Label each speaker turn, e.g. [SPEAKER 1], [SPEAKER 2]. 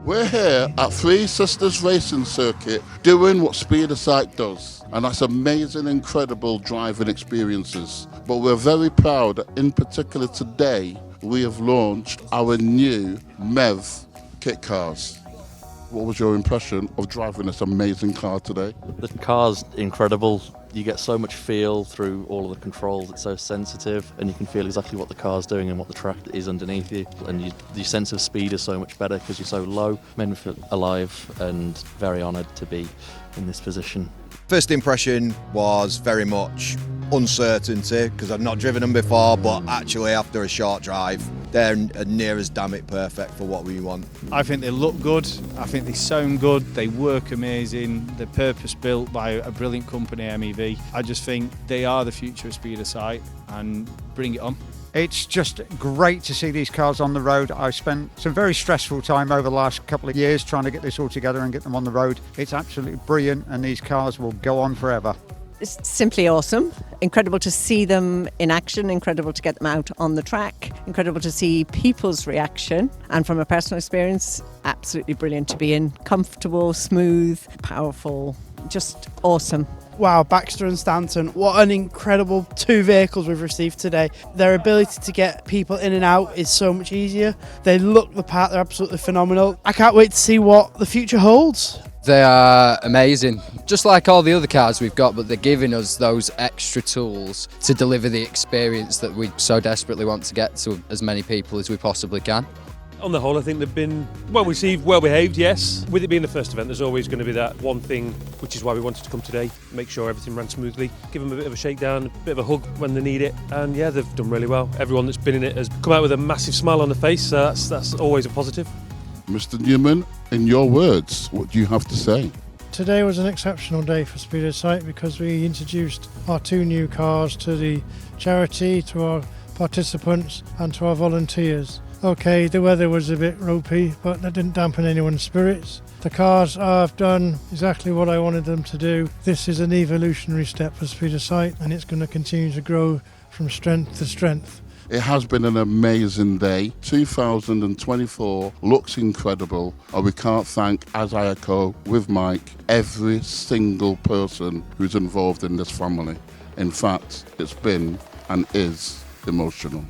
[SPEAKER 1] We're here at Three Sisters Racing Circuit doing what Speed of Sight does, and that's amazing, incredible driving experiences. But we're very proud that in particular today we have launched our new MEV kit cars. What was your impression of driving this amazing car today?
[SPEAKER 2] The car's incredible. You get so much feel through all of the controls. It's so sensitive, and you can feel exactly what the car's doing and what the track is underneath you. And your sense of speed is so much better because you're so low. Made me feel alive and very honoured to be in this position.
[SPEAKER 3] First impression was very much uncertainty because I've not driven them before, but actually after a short drive they're near as damn it perfect for what we want.
[SPEAKER 4] I think they look good, I think they sound good, they work amazing, they're purpose built by a brilliant company, MEV. I just think they are the future of Speed of Sight, and bring it on.
[SPEAKER 5] It's just great to see these cars on the road. I've spent some very stressful time over the last couple of years trying to get this all together and get them on the road. It's absolutely brilliant, and these cars will go on forever.
[SPEAKER 6] It's simply awesome. Incredible to see them in action, incredible to get them out on the track, incredible to see people's reaction, and from a personal experience, absolutely brilliant to be in. Comfortable, smooth, powerful, just awesome.
[SPEAKER 7] Wow, Baxter and Stanton, what an incredible two vehicles we've received today. Their ability to get people in and out is so much easier. They look the part, they're absolutely phenomenal. I can't wait to see what the future holds.
[SPEAKER 8] They are amazing, just like all the other cars we've got, but they're giving us those extra tools to deliver the experience that we so desperately want to get to as many people as we possibly can.
[SPEAKER 9] On the whole, I think they've been well received, well behaved, yes. With it being the first event, there's always going to be that one thing, which is why we wanted to come today, make sure everything ran smoothly, give them a bit of a shakedown, a bit of a hug when they need it, and yeah, they've done really well. Everyone that's been in it has come out with a massive smile on the face, so that's always a positive.
[SPEAKER 1] Mr. Newman, in your words, what do you have to say?
[SPEAKER 10] Today was an exceptional day for Speed of Sight because we introduced our two new cars to the charity, to our participants and to our volunteers. Okay, the weather was a bit ropey, but that didn't dampen anyone's spirits. The cars have done exactly what I wanted them to do. This is an evolutionary step for Speed of Sight, and it's going to continue to grow from strength to strength.
[SPEAKER 1] It has been an amazing day. 2024 looks incredible, and we can't thank, as I echo with Mike, every single person who's involved in this family. In fact, it's been and is emotional.